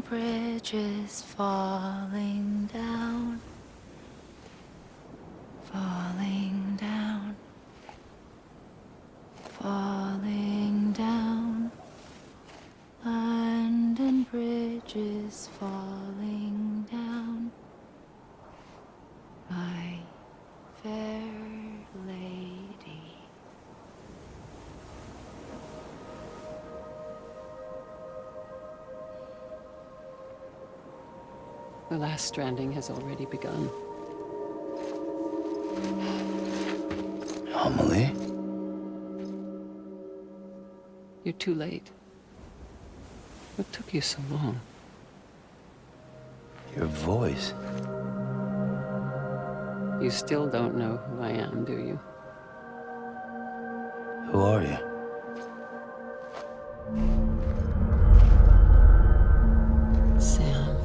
bridges falling down, falling down, falling down. London bridges falling down, my fair lady. The last stranding has already begun. Amelie? You're too late. What took you so long? Your voice. You still don't know who I am, do you? Who are you? Sam.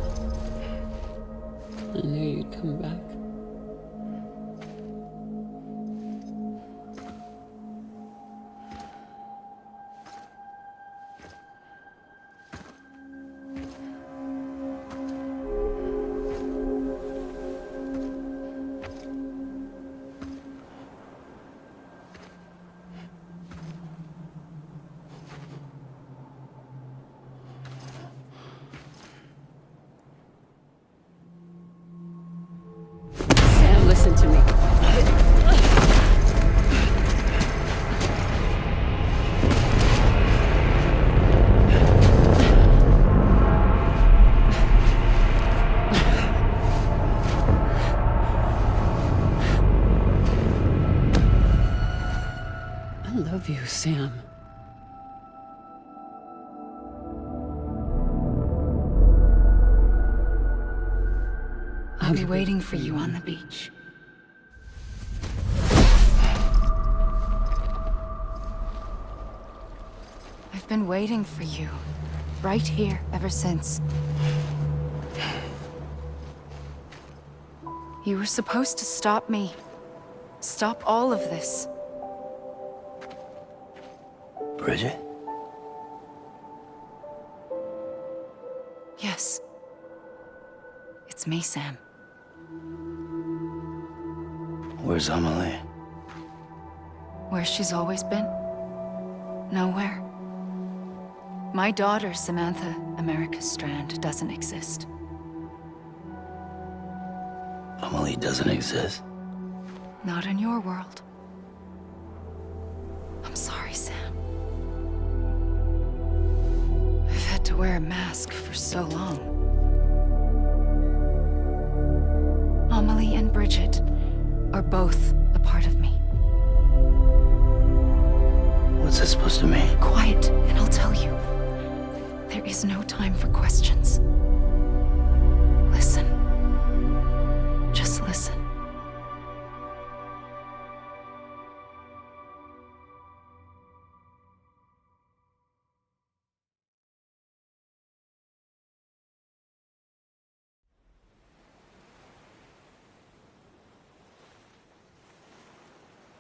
I knew you'd come back. Sam, listen to me. I love you, Sam. I'll be waiting for you on the beach. I've been waiting for you, right here, ever since. You were supposed to stop me. Stop all of this. Bridget? Yes. It's me, Sam. Where's Amelie? Where she's always been. Nowhere. My daughter, Samantha America Strand, doesn't exist. Amelie doesn't exist. Not in your world. I'm sorry, Sam. I've had to wear a mask for so long. Amelie and Bridget are both a part of me. What's that supposed to mean? Quiet, and I'll tell you. There is no time for questions. Listen. Just listen.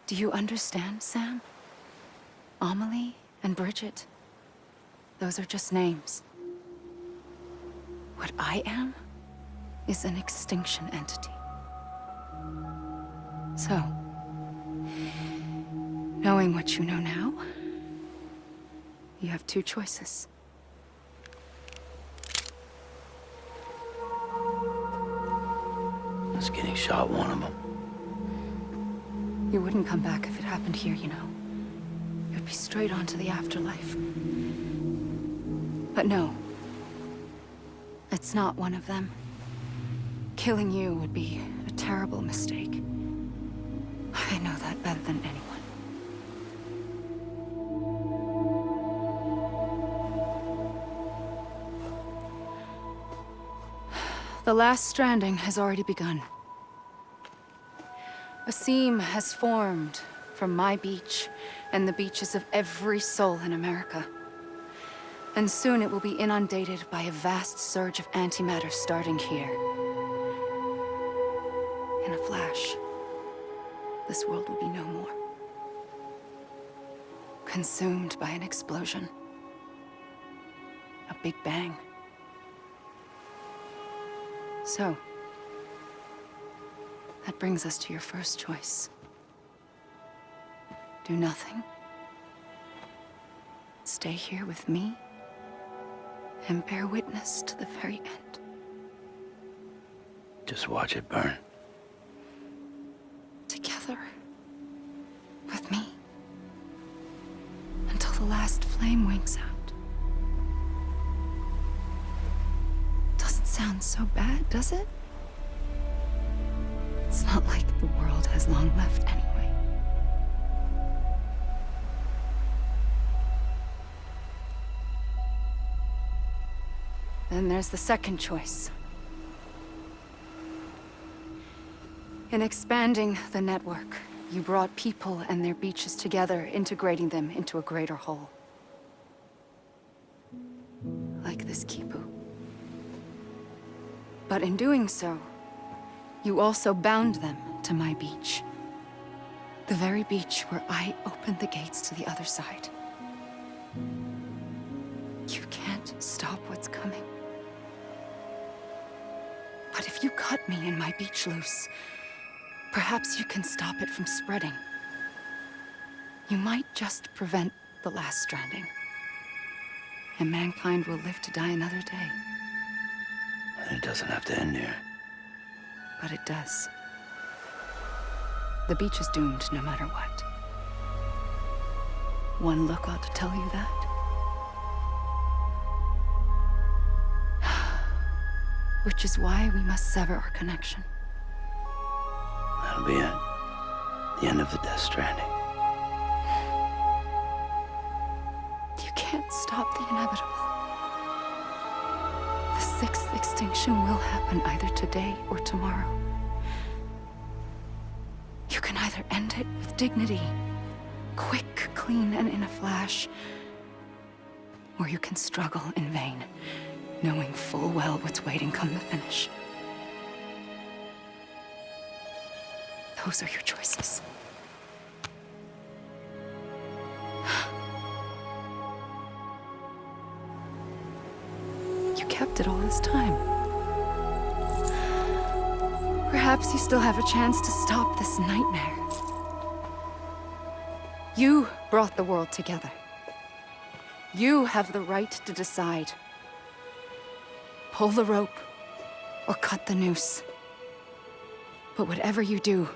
Do you understand, Sam? Amelie and Bridget, those are just names. What I am is an extinction entity. So, knowing what you know now, you have two choices. Is getting shot one of them? You wouldn't come back if it happened here, you know. You'd be straight on to the afterlife. But no. It's not one of them. Killing you would be a terrible mistake. I know that better than anyone. The last stranding has already begun. A seam has formed from my beach and the beaches of every soul in America. And soon it will be inundated by a vast surge of antimatter starting here. In a flash, this world will be no more. Consumed by an explosion. A big bang. So, that brings us to your first choice. Do nothing. Stay here with me and bear witness to the very end. Just watch it burn. Together. With me. Until the last flame winks out. Doesn't sound so bad, does it? It's not like the world has long left anyway. Then there's the second choice. In expanding the network, you brought people and their beaches together, integrating them into a greater whole. Like this Kipu. But in doing so, you also bound them to my beach. The very beach where I opened the gates to the other side. You can't stop what's coming. But if you cut me and my beach loose, perhaps you can stop it from spreading. You might just prevent the last stranding. And mankind will live to die another day. It doesn't have to end here. But it does. The beach is doomed no matter what. One look ought to tell you that. Which is why we must sever our connection. That'll be it. The end of the Death Stranding. You can't stop the inevitable. The sixth extinction will happen either today or tomorrow. You can either end it with dignity, quick, clean, and in a flash, or you can struggle in vain, knowing full well what's waiting come the finish. Those are your choices. You kept it all this time. Perhaps you still have a chance to stop this nightmare. You brought the world together. You have the right to decide. Pull the rope, or cut the noose. But whatever you do,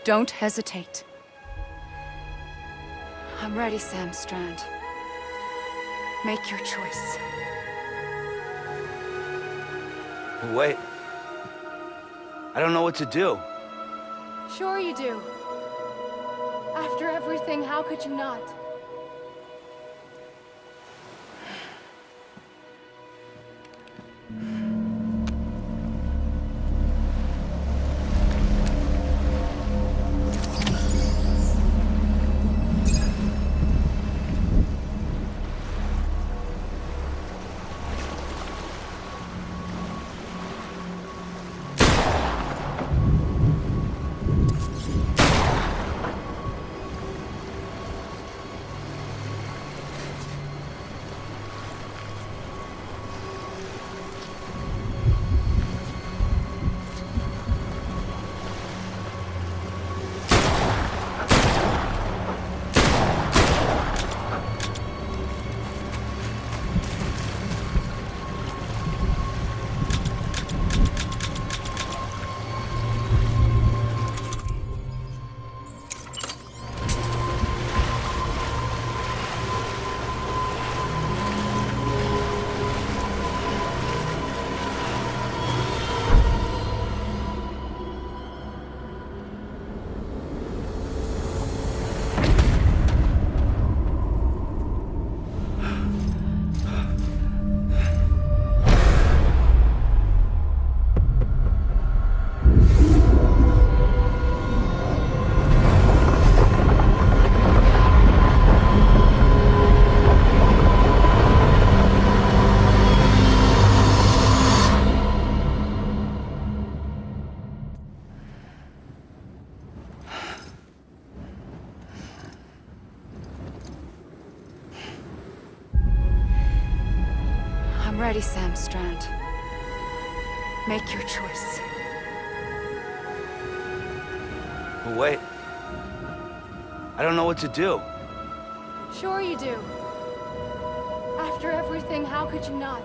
don't hesitate. I'm ready, Sam Strand. Make your choice. Wait. I don't know what to do. Sure you do. After everything, how could you not? I'm ready, Sam Strand. Make your choice. But wait. I don't know what to do. Sure you do. After everything, how could you not?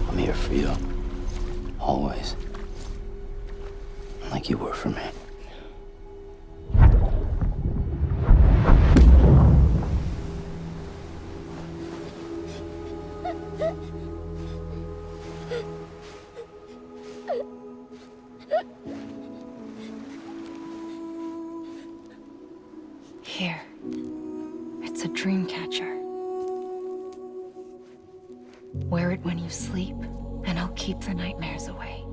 I'm here for you. Always. Like you were for me. Here. It's a dream catcher. Wear it when you sleep, and I'll keep the nightmares away.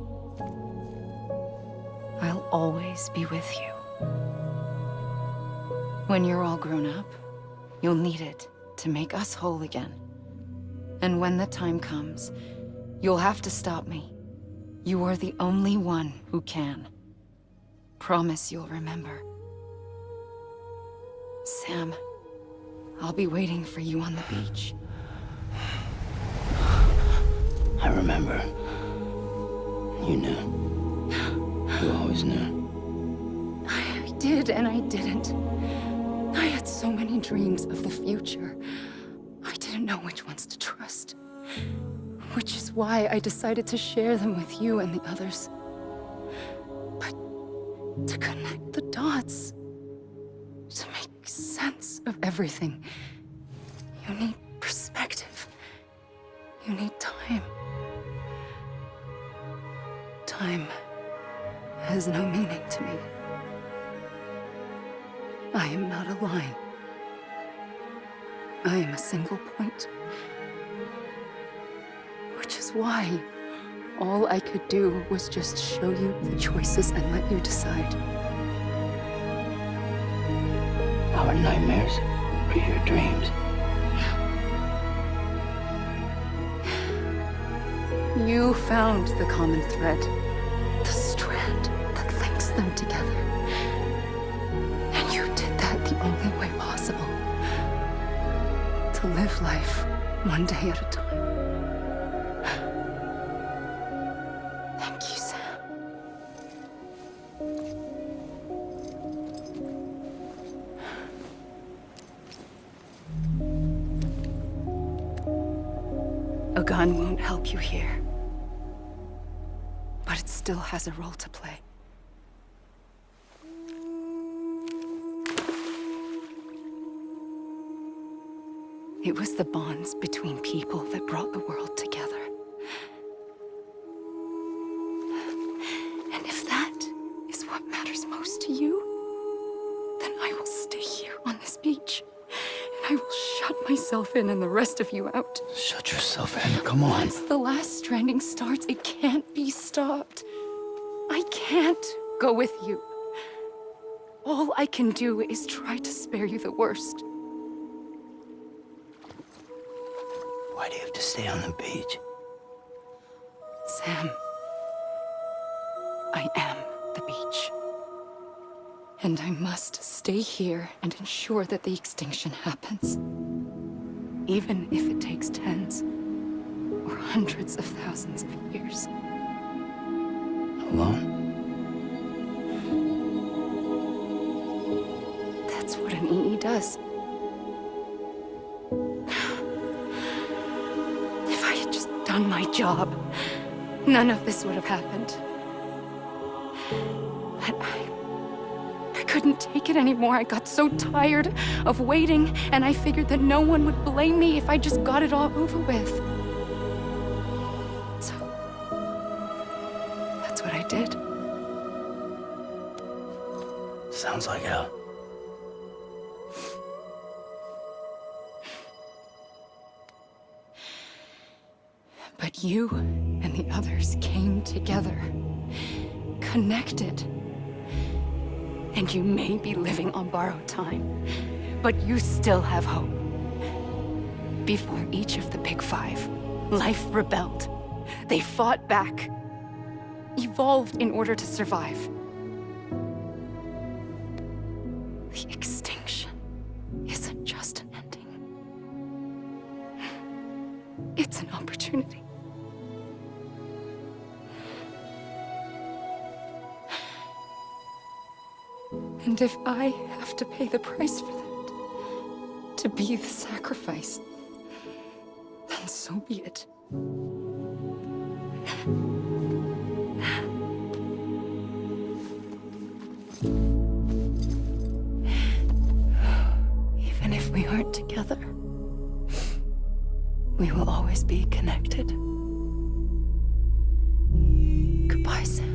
I'll always be with you. When you're all grown up, you'll need it to make us whole again. And when the time comes, you'll have to stop me. You are the only one who can. Promise you'll remember. Sam, I'll be waiting for you on the beach. I remember. You knew. You always knew. I did and I didn't. I had so many dreams of the future. I didn't know which ones to trust. Which is why I decided to share them with you and the others. But to connect the dots, to make sense of everything, you need perspective. You need time. Time has no meaning to me. I am not a line. I am a single point. Which is why all I could do was just show you the choices and let you decide. Our nightmares are your dreams. You found the common thread, the strand that links them together. And you did that the only way possible. To live life one day at a time. Thank you, Sam. A gun won't help you here. But it still has a role to play. It was the bonds between people that brought the world together. And if that is what matters most to you, then I will stay here on this beach. And I will shut myself in and the rest of you out. Shut yourself in. Come on. Once the last stranding starts, it can't be stopped. I can't go with you. All I can do is try to spare you the worst. Why do you have to stay on the beach? Sam, I am the beach. And I must stay here and ensure that the extinction happens. Even if it takes tens or hundreds of thousands of years. Alone? That's what an EE does. done my job, none of this would have happened. But I couldn't take it anymore. I got so tired of waiting, and I figured that no one would blame me if I just got it all over with. So, that's what I did. Sounds like hell. But you and the others came together, connected. And you may be living on borrowed time, but you still have hope. Before each of the Big Five, life rebelled. They fought back, evolved in order to survive. The extinction isn't just an ending. It's an opportunity. And if I have to pay the price for that, to be the sacrifice, then so be it. Even if we aren't together, we will always be connected. Goodbye, Sam.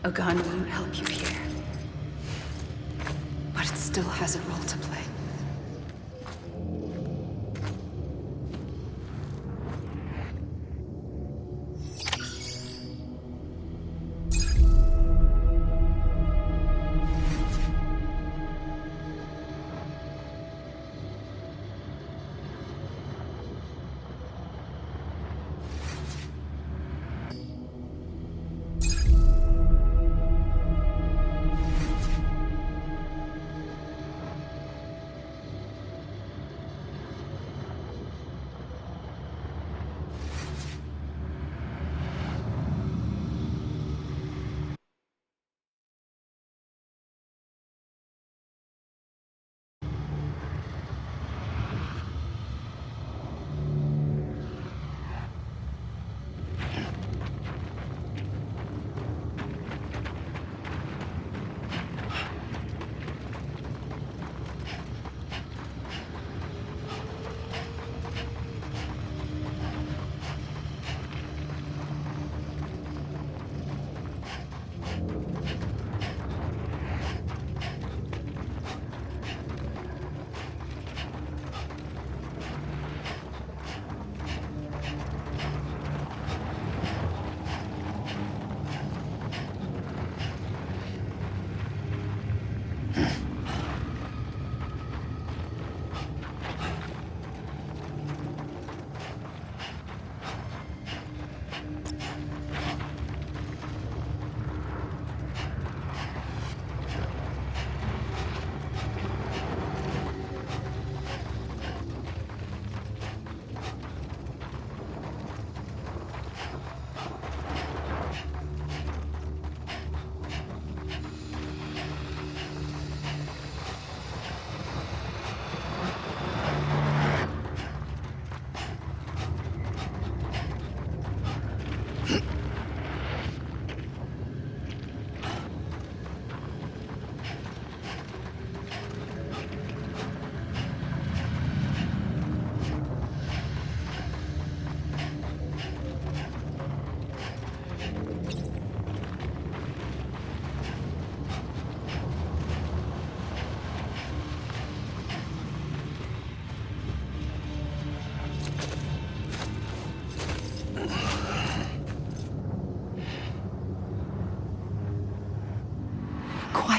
A gun won't help you here, but it still has a role to play.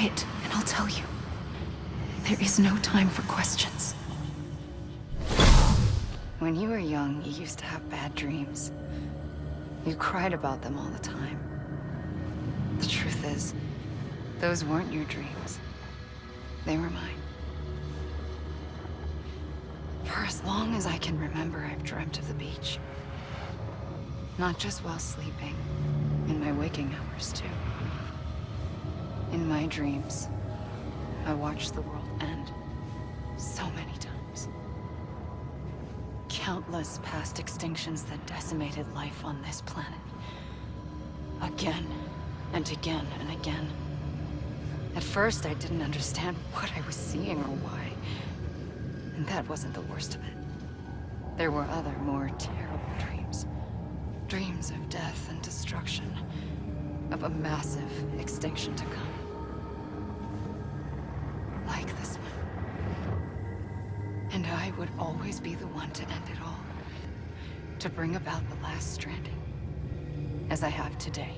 quiet, and I'll tell you. There is no time for questions. When you were young, you used to have bad dreams. You cried about them all the time. The truth is, those weren't your dreams. They were mine. For as long as I can remember, I've dreamt of the beach. Not just while sleeping, in my waking hours too. In my dreams, I watched the world end so many times. Countless past extinctions that decimated life on this planet. Again, and again, and again. At first, I didn't understand what I was seeing or why. And that wasn't the worst of it. There were other, more terrible dreams. Dreams of death and destruction. Of a massive extinction to come. Like this one. And I would always be the one to end it all. To bring about the last stranding. As I have today.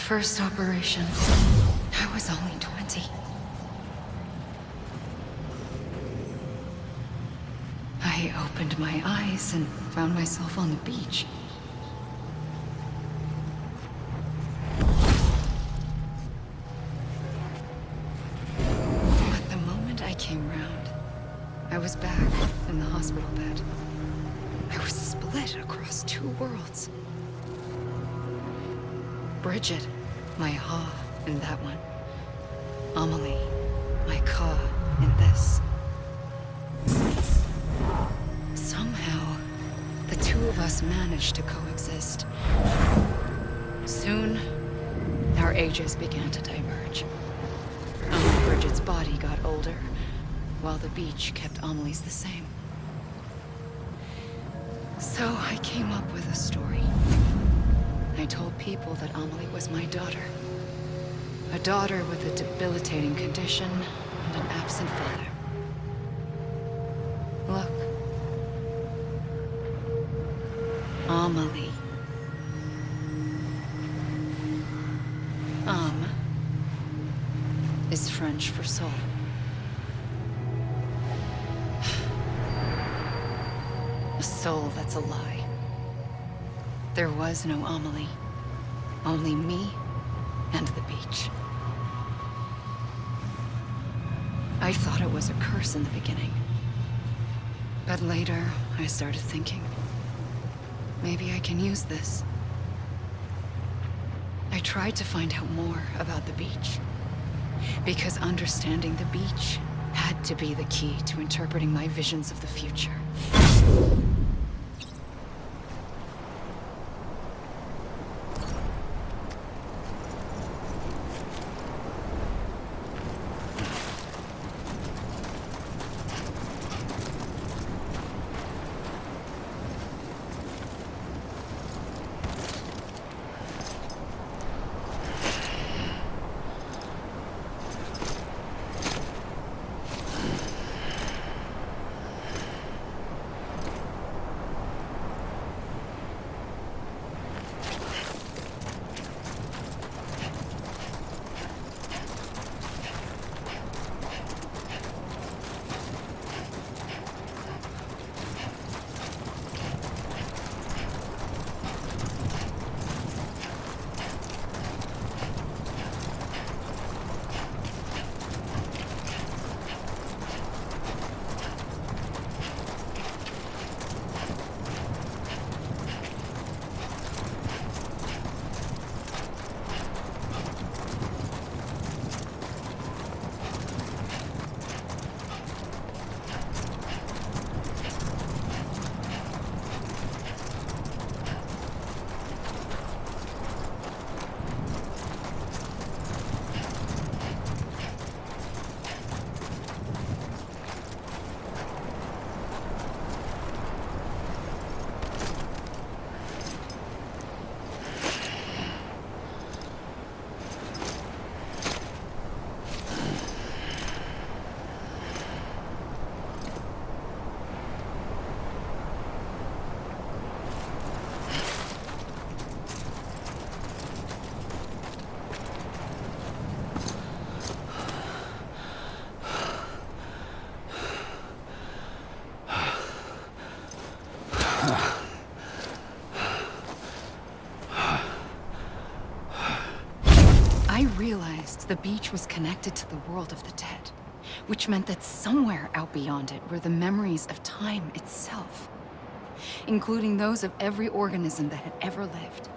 First operation, I was only 20. I opened my eyes and found myself on the beach. But the moment I came round, I was back in the hospital bed. I was split across two worlds. Bridget, my Ha in that one. Amelie, my Ka in this. Somehow, the two of us managed to coexist. Soon, our ages began to diverge. Bridget's body got older, while the beach kept Amelie's the same. So I came up with a story. I told people that Amelie was my daughter. A daughter with a debilitating condition and an absent father. Look. Amelie. Âme is French for soul. A soul that's a lie. There was no Amelie. Only me and the beach. I thought it was a curse in the beginning. But later, I started thinking, maybe I can use this. I tried to find out more about the beach. Because understanding the beach had to be the key to interpreting my visions of the future. I realized the beach was connected to the world of the dead, which meant that somewhere out beyond it were the memories of time itself, including those of every organism that had ever lived.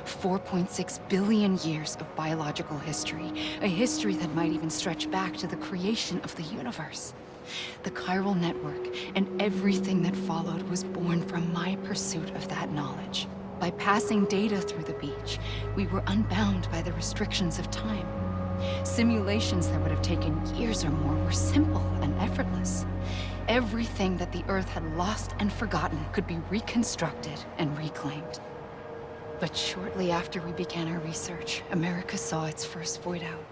4.6 billion years of biological history, a history that might even stretch back to the creation of the universe. The chiral network and everything that followed was born from my pursuit of that knowledge. By passing data through the beach, we were unbound by the restrictions of time. Simulations that would have taken years or more were simple and effortless. Everything that the Earth had lost and forgotten could be reconstructed and reclaimed. But shortly after we began our research, America saw its first void out.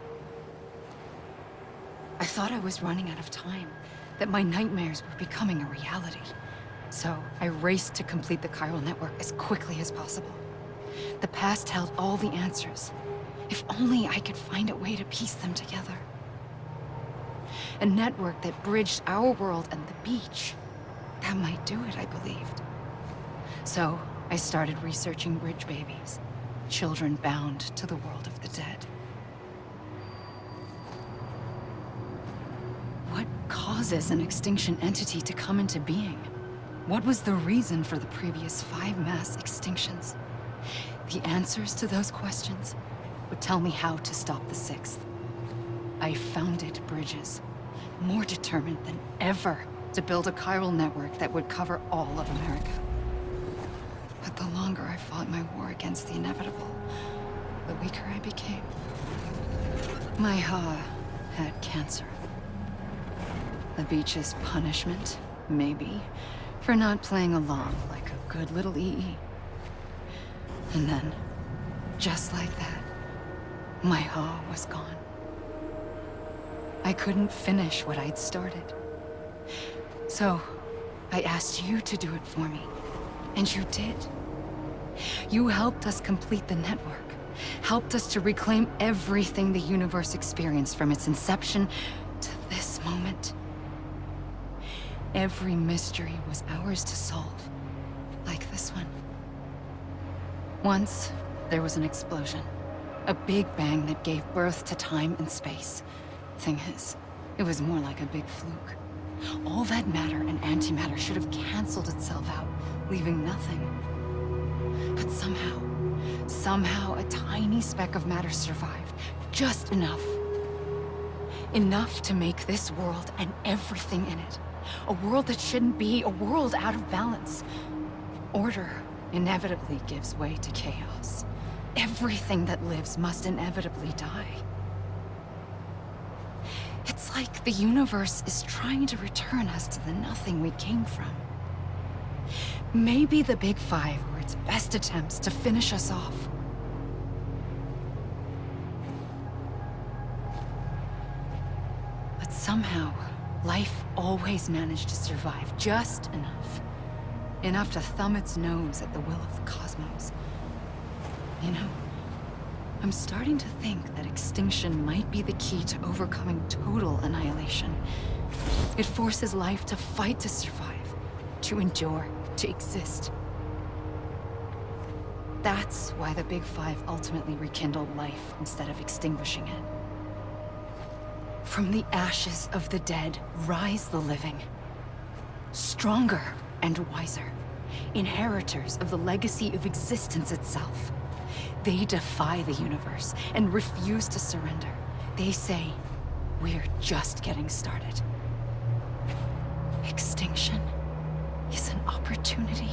I thought I was running out of time, that my nightmares were becoming a reality. So I raced to complete the chiral network as quickly as possible. The past held all the answers. If only I could find a way to piece them together. A network that bridged our world and the beach. That might do it, I believed. So I started researching bridge babies, children bound to the world of the dead. What causes an extinction entity to come into being? What was the reason for the previous 5 mass extinctions? The answers to those questions would tell me how to stop the 6th. I founded bridges, more determined than ever to build a chiral network that would cover all of America. But the longer I fought my war against the inevitable, the weaker I became. My Ha had cancer. The beach's punishment, maybe, for not playing along like a good little EE. And then, just like that, my Ha was gone. I couldn't finish what I'd started. So, I asked you to do it for me. And you did. You helped us complete the network. Helped us to reclaim everything the universe experienced from its inception to this moment. Every mystery was ours to solve. Like this one. Once, there was an explosion. A big bang that gave birth to time and space. Thing is, it was more like a big fluke. All that matter and antimatter should have canceled itself out, leaving nothing. But somehow a tiny speck of matter survived. Just enough. Enough to make this world and everything in it. A world that shouldn't be, a world out of balance. Order inevitably gives way to chaos. Everything that lives must inevitably die. It's like the universe is trying to return us to the nothing we came from. Maybe the Big Five were its best attempts to finish us off. But somehow, life always managed to survive just enough. Enough to thumb its nose at the will of the cosmos. You know, I'm starting to think that extinction might be the key to overcoming total annihilation. It forces life to fight to survive, to endure, to exist. That's why the Big Five ultimately rekindled life instead of extinguishing it. From the ashes of the dead rise the living. Stronger and wiser. Inheritors of the legacy of existence itself. They defy the universe and refuse to surrender. They say, we're just getting started. Extinction is an opportunity.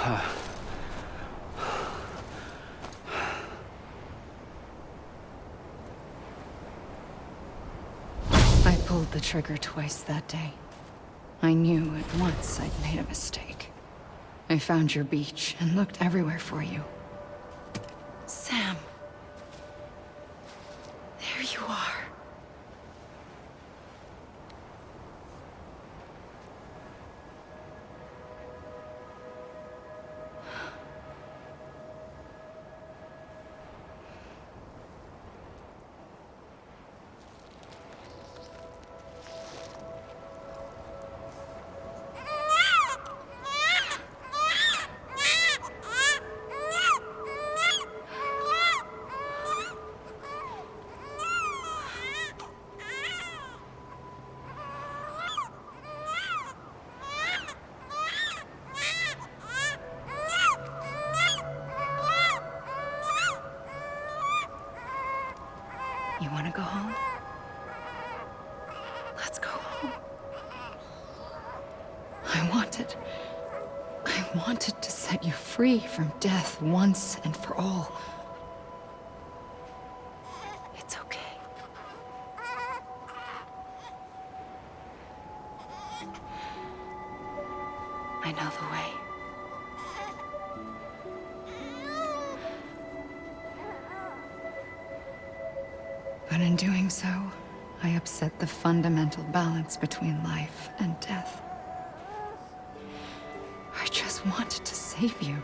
I pulled the trigger twice that day. I knew at once I'd made a mistake. I found your beach and looked everywhere for you. Sam. There you are. You want to go home? Let's go home. I wanted to set you free from death once and for all. It's okay. I know the way. But in doing so, I upset the fundamental balance between life and death. I just wanted to save you.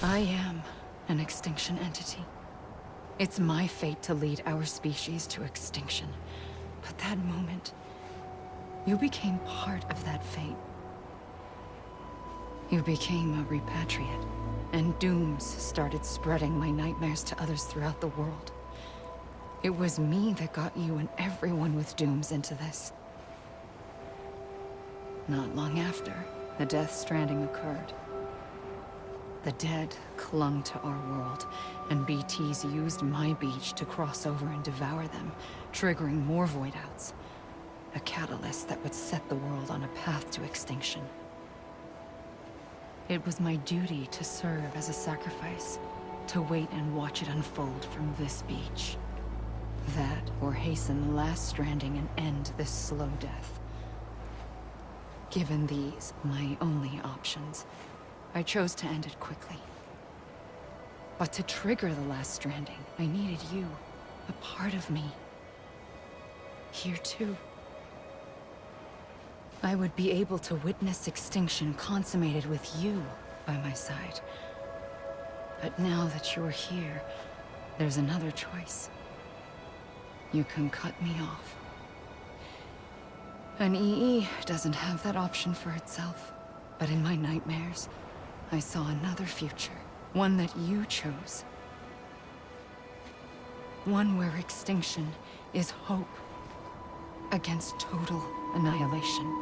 I am an extinction entity. It's my fate to lead our species to extinction. But that moment, you became part of that fate. You became a repatriate, and dooms started spreading my nightmares to others throughout the world. It was me that got you and everyone with dooms into this. Not long after, the Death Stranding occurred. The dead clung to our world, and BTs used my beach to cross over and devour them, triggering more void outs. A catalyst that would set the world on a path to extinction. It was my duty to serve as a sacrifice, to wait and watch it unfold from this beach. That, or hasten the last stranding and end this slow death. Given these, my only options, I chose to end it quickly. But to trigger the last stranding, I needed you, a part of me. Here too. I would be able to witness extinction consummated with you by my side. But now that you're here, there's another choice. You can cut me off. An EE doesn't have that option for itself. But in my nightmares, I saw another future. One that you chose. One where extinction is hope against total annihilation.